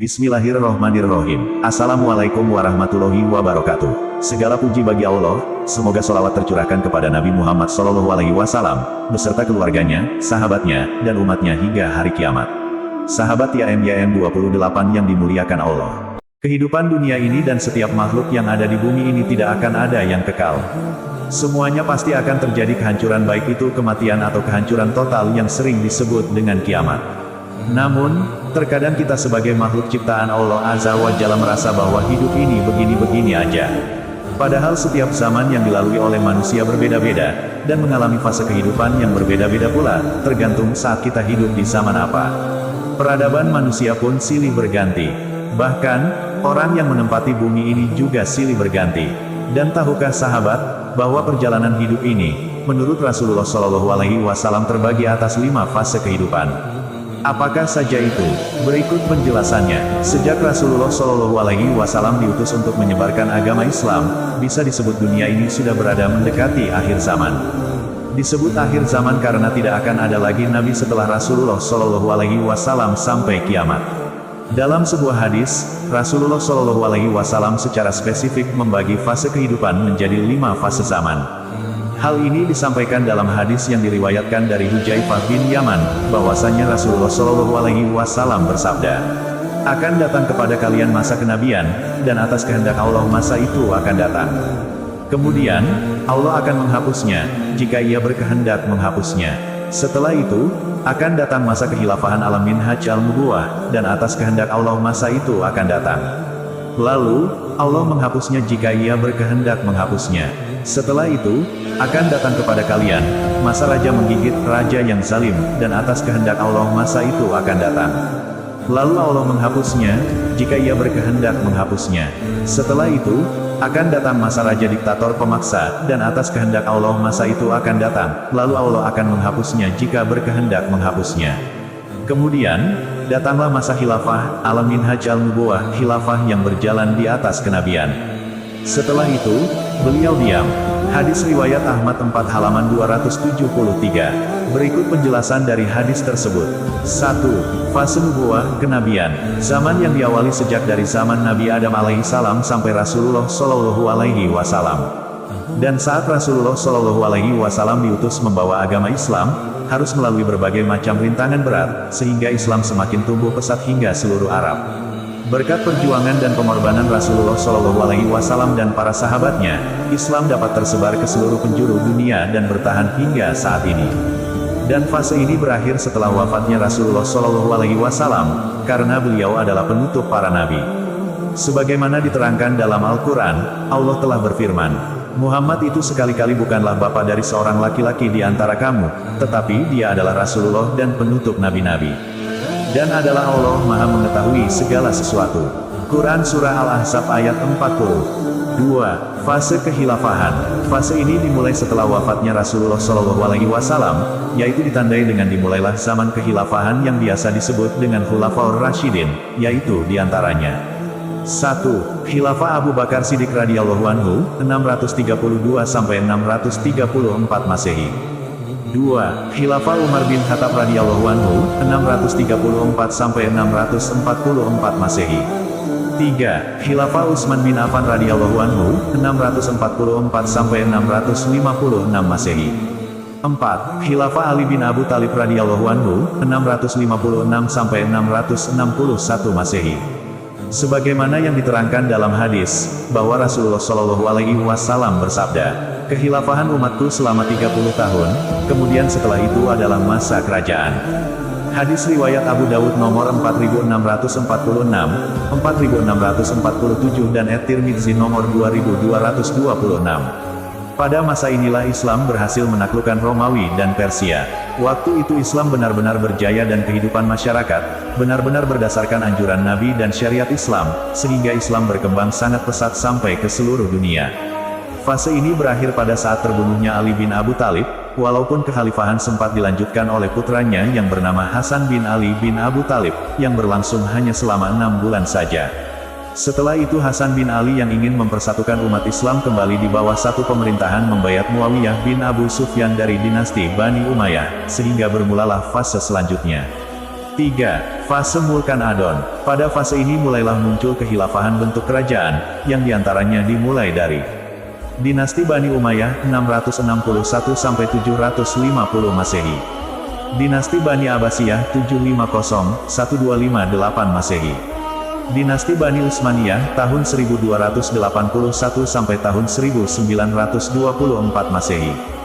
Bismillahirrohmanirrohim. Assalamualaikum warahmatullahi wabarakatuh. Segala puji bagi Allah, semoga sholawat tercurahkan kepada Nabi Muhammad SAW, beserta keluarganya, sahabatnya, dan umatnya hingga hari kiamat. Sahabat YM 28 yang dimuliakan Allah. Kehidupan dunia ini dan setiap makhluk yang ada di bumi ini tidak akan ada yang kekal. Semuanya pasti akan terjadi kehancuran, baik itu kematian atau kehancuran total yang sering disebut dengan kiamat. Namun, terkadang kita sebagai makhluk ciptaan Allah Azza wa Jalla merasa bahwa hidup ini begini-begini aja. Padahal setiap zaman yang dilalui oleh manusia berbeda-beda, dan mengalami fase kehidupan yang berbeda-beda pula, tergantung saat kita hidup di zaman apa. Peradaban manusia pun silih berganti. Bahkan, orang yang menempati bumi ini juga silih berganti. Dan tahukah sahabat, bahwa perjalanan hidup ini, menurut Rasulullah SAW terbagi atas 5 fase kehidupan. Apakah saja itu? Berikut penjelasannya. Sejak Rasulullah SAW diutus untuk menyebarkan agama Islam, bisa disebut dunia ini sudah berada mendekati akhir zaman. Disebut akhir zaman karena tidak akan ada lagi Nabi setelah Rasulullah SAW sampai kiamat. Dalam sebuah hadis, Rasulullah SAW secara spesifik membagi fase kehidupan menjadi 5 fase zaman. Hal ini disampaikan dalam hadis yang diriwayatkan dari Hudzaifah bin Yaman, bahwasanya Rasulullah SAW bersabda, "Akan datang kepada kalian masa kenabian, dan atas kehendak Allah masa itu akan datang. Kemudian, Allah akan menghapusnya, jika Ia berkehendak menghapusnya. Setelah itu, akan datang masa kehilafahan alam minhaj al-nubuwah, dan atas kehendak Allah masa itu akan datang. Lalu, Allah menghapusnya jika Ia berkehendak menghapusnya. Setelah itu, akan datang kepada kalian masa raja menggigit raja yang zalim, dan atas kehendak Allah masa itu akan datang. Lalu Allah menghapusnya, jika Ia berkehendak menghapusnya. Setelah itu, akan datang masa raja diktator pemaksa, dan atas kehendak Allah masa itu akan datang. Lalu Allah akan menghapusnya jika berkehendak menghapusnya. Kemudian, datanglah masa khilafah, alam minhaj al-nubuwah, khilafah yang berjalan di atas kenabian. Setelah itu, beliau diam." Hadis riwayat Ahmad 4 halaman 273. Berikut penjelasan dari hadis tersebut. 1. Fase nubuwah, kenabian. Zaman yang diawali sejak dari zaman Nabi Adam alaihissalam sampai Rasulullah SAW. Dan saat Rasulullah SAW diutus membawa agama Islam, harus melalui berbagai macam rintangan berat, sehingga Islam semakin tumbuh pesat hingga seluruh Arab. Berkat perjuangan dan pengorbanan Rasulullah SAW dan para sahabatnya, Islam dapat tersebar ke seluruh penjuru dunia dan bertahan hingga saat ini. Dan fase ini berakhir setelah wafatnya Rasulullah SAW, karena beliau adalah penutup para nabi. Sebagaimana diterangkan dalam Al-Quran, Allah telah berfirman, "Muhammad itu sekali-kali bukanlah bapa dari seorang laki-laki di antara kamu, tetapi dia adalah Rasulullah dan penutup nabi-nabi. Dan adalah Allah Maha mengetahui segala sesuatu." Quran Surah Al-Ahzab ayat 40. 2. Fase kehilafahan. Fase ini dimulai setelah wafatnya Rasulullah SAW, yaitu ditandai dengan dimulailah zaman kehilafahan yang biasa disebut dengan Khulafaur Rasyidin, yaitu diantaranya: 1. Khilafah Abu Bakar Siddiq radhiyallahu anhu, 634–634 Masehi. 2. Khilafah Umar bin Khattab radhiyallahu anhu, 634–644 Masehi. 3. Khilafah Utsman bin Affan radhiyallahu anhu, 644–656 Masehi. 4. Khilafah Ali bin Abu Thalib radhiyallahu anhu, 656–661 Masehi. Sebagaimana yang diterangkan dalam hadis, bahwa Rasulullah SAW bersabda, "Kehilafahan umatku selama 30 tahun, kemudian setelah itu adalah masa kerajaan." Hadis riwayat Abu Dawud nomor 4646, 4647 dan At-Tirmidzi nomor 2226. Pada masa inilah Islam berhasil menaklukkan Romawi dan Persia. Waktu itu Islam benar-benar berjaya dan kehidupan masyarakat benar-benar berdasarkan anjuran Nabi dan syariat Islam, sehingga Islam berkembang sangat pesat sampai ke seluruh dunia. Fase ini berakhir pada saat terbunuhnya Ali bin Abu Thalib, walaupun kekhalifahan sempat dilanjutkan oleh putranya yang bernama Hasan bin Ali bin Abu Thalib, yang berlangsung hanya selama 6 bulan saja. Setelah itu Hasan bin Ali yang ingin mempersatukan umat Islam kembali di bawah satu pemerintahan membayat Muawiyah bin Abu Sufyan dari dinasti Bani Umayyah, sehingga bermulalah fase selanjutnya. 3. Fase Mulkan Adon. Pada fase ini mulailah muncul kehilafahan bentuk kerajaan, yang diantaranya dimulai dari Dinasti Bani Umayyah 661-750 Masehi. Dinasti Bani Abbasiyah 750-1258 Masehi. Dinasti Bani Utsmaniyah tahun 1281 sampai tahun 1924 Masehi.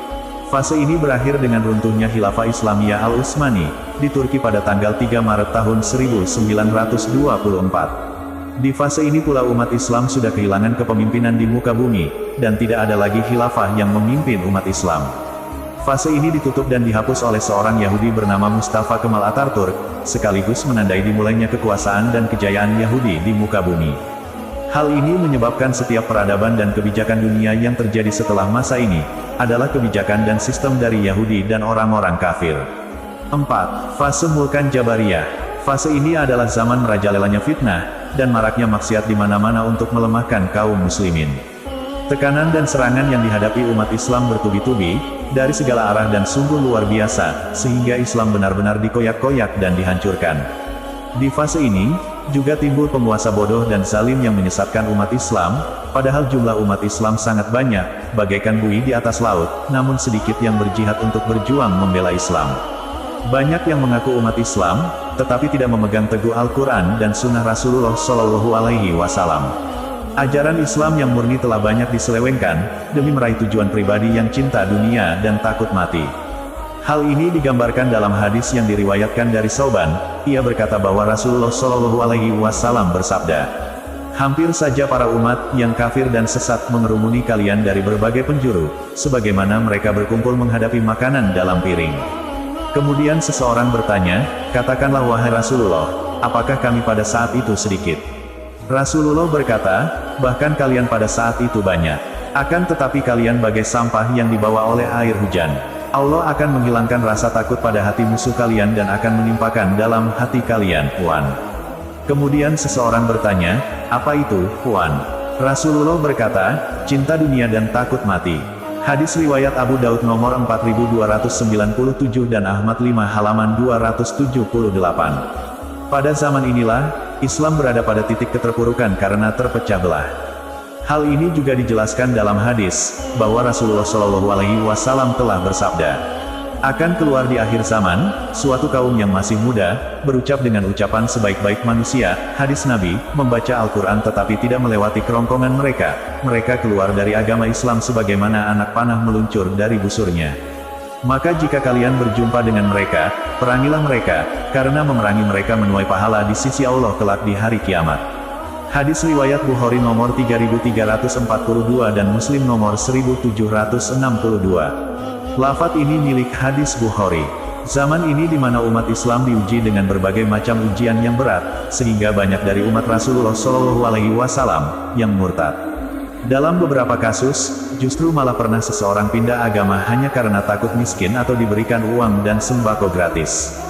Fase ini berakhir dengan runtuhnya Khilafah Islamiyah Al-Utsmani di Turki pada tanggal 3 Maret tahun 1924. Di fase ini pula umat Islam sudah kehilangan kepemimpinan di muka bumi, dan tidak ada lagi khilafah yang memimpin umat Islam. Fase ini ditutup dan dihapus oleh seorang Yahudi bernama Mustafa Kemal Atatürk, sekaligus menandai dimulainya kekuasaan dan kejayaan Yahudi di muka bumi. Hal ini menyebabkan setiap peradaban dan kebijakan dunia yang terjadi setelah masa ini, adalah kebijakan dan sistem dari Yahudi dan orang-orang kafir. 4. Fase Mulkan Jabariyah. Fase ini adalah zaman merajalelanya fitnah, dan maraknya maksiat di mana-mana untuk melemahkan kaum muslimin. Tekanan dan serangan yang dihadapi umat Islam bertubi-tubi, dari segala arah dan sungguh luar biasa, sehingga Islam benar-benar dikoyak-koyak dan dihancurkan. Di fase ini, juga timbul penguasa bodoh dan zalim yang menyesatkan umat Islam, padahal jumlah umat Islam sangat banyak, bagaikan buih di atas laut, namun sedikit yang berjihad untuk berjuang membela Islam. Banyak yang mengaku umat Islam, tetapi tidak memegang teguh Al-Quran dan Sunnah Rasulullah Shallallahu Alaihi Wasallam. Ajaran Islam yang murni telah banyak diselewengkan, demi meraih tujuan pribadi yang cinta dunia dan takut mati. Hal ini digambarkan dalam hadis yang diriwayatkan dari Sauban. Ia berkata bahwa Rasulullah Shallallahu Alaihi Wasallam bersabda, "Hampir saja para umat yang kafir dan sesat mengerumuni kalian dari berbagai penjuru, sebagaimana mereka berkumpul menghadapi makanan dalam piring." Kemudian seseorang bertanya, "Katakanlah wahai Rasulullah, apakah kami pada saat itu sedikit?" Rasulullah berkata, "Bahkan kalian pada saat itu banyak. Akan tetapi kalian bagai sampah yang dibawa oleh air hujan. Allah akan menghilangkan rasa takut pada hati musuh kalian dan akan menimpakan dalam hati kalian, Puan." Kemudian seseorang bertanya, "Apa itu, Puan?" Rasulullah berkata, "Cinta dunia dan takut mati." Hadis riwayat Abu Daud nomor 4297 dan Ahmad 5 halaman 278. Pada zaman inilah, Islam berada pada titik keterpurukan karena terpecah belah. Hal ini juga dijelaskan dalam hadis, bahwa Rasulullah Shallallahu Alaihi Wasallam telah bersabda, "Akan keluar di akhir zaman, suatu kaum yang masih muda, berucap dengan ucapan sebaik-baik manusia." Hadis Nabi, membaca Al-Quran tetapi tidak melewati kerongkongan mereka. Mereka keluar dari agama Islam sebagaimana anak panah meluncur dari busurnya. Maka jika kalian berjumpa dengan mereka, perangilah mereka, karena memerangi mereka menuai pahala di sisi Allah kelak di hari kiamat. Hadis riwayat Bukhari nomor 3342 dan Muslim nomor 1762. Lafaz ini milik hadis Bukhari. Zaman ini di mana umat Islam diuji dengan berbagai macam ujian yang berat, sehingga banyak dari umat Rasulullah Shallallahu Alaihi Wasallam yang murtad. Dalam beberapa kasus, justru malah pernah seseorang pindah agama hanya karena takut miskin atau diberikan uang dan sembako gratis.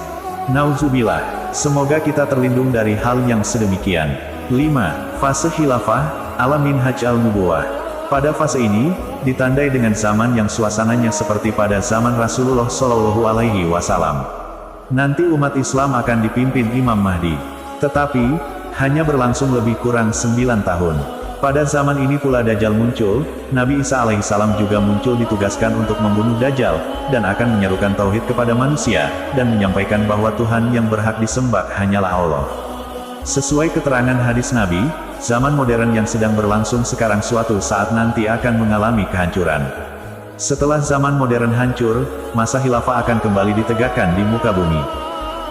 Nauzubillah, semoga kita terlindung dari hal yang sedemikian. 5. Fase Khilafah, ala Minhaj al-Nubuwah. Pada fase ini, ditandai dengan zaman yang suasananya seperti pada zaman Rasulullah Shallallahu Alaihi Wasallam. Nanti umat Islam akan dipimpin Imam Mahdi. Tetapi, hanya berlangsung lebih kurang 9 tahun. Pada zaman ini pula Dajjal muncul. Nabi Isa alaihissalam juga muncul ditugaskan untuk membunuh Dajjal, dan akan menyerukan tauhid kepada manusia, dan menyampaikan bahwa Tuhan yang berhak disembah hanyalah Allah. Sesuai keterangan hadis Nabi, zaman modern yang sedang berlangsung sekarang suatu saat nanti akan mengalami kehancuran. Setelah zaman modern hancur, masa khilafah akan kembali ditegakkan di muka bumi.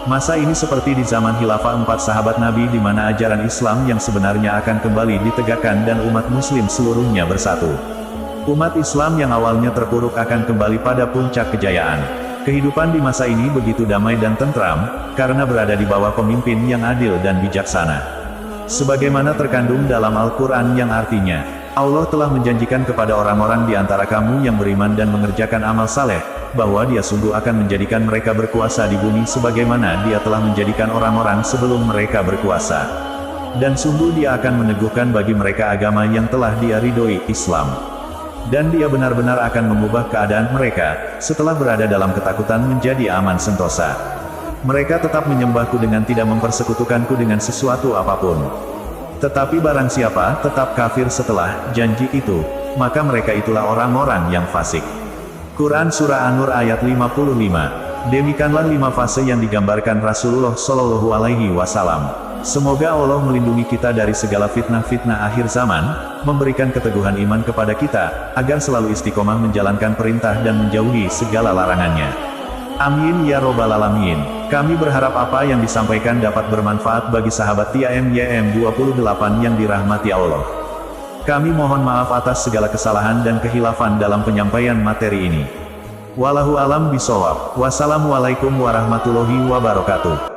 Masa ini seperti di zaman khilafah 4 sahabat Nabi di mana ajaran Islam yang sebenarnya akan kembali ditegakkan dan umat muslim seluruhnya bersatu. Umat Islam yang awalnya terpuruk akan kembali pada puncak kejayaan. Kehidupan di masa ini begitu damai dan tentram, karena berada di bawah pemimpin yang adil dan bijaksana. Sebagaimana terkandung dalam Al-Quran yang artinya, Allah telah menjanjikan kepada orang-orang di antara kamu yang beriman dan mengerjakan amal saleh, bahwa Dia sungguh akan menjadikan mereka berkuasa di bumi sebagaimana Dia telah menjadikan orang-orang sebelum mereka berkuasa. Dan sungguh Dia akan meneguhkan bagi mereka agama yang telah Dia ridhoi, Islam. Dan Dia benar-benar akan mengubah keadaan mereka, setelah berada dalam ketakutan menjadi aman sentosa. Mereka tetap menyembahku dengan tidak mempersekutukanku dengan sesuatu apapun. Tetapi barang siapa tetap kafir setelah janji itu, maka mereka itulah orang-orang yang fasik. Quran Surah An-Nur ayat 55. Demikianlah 5 fase yang digambarkan Rasulullah Shallallahu Alaihi Wasallam. Semoga Allah melindungi kita dari segala fitnah-fitnah akhir zaman, memberikan keteguhan iman kepada kita, agar selalu istiqomah menjalankan perintah dan menjauhi segala larangannya. Amin ya robbal alamin. Kami berharap apa yang disampaikan dapat bermanfaat bagi sahabat TIAM 28 yang dirahmati Allah. Kami mohon maaf atas segala kesalahan dan kehilafan dalam penyampaian materi ini. Wallahu alam bisawab. Wassalamualaikum warahmatullahi wabarakatuh.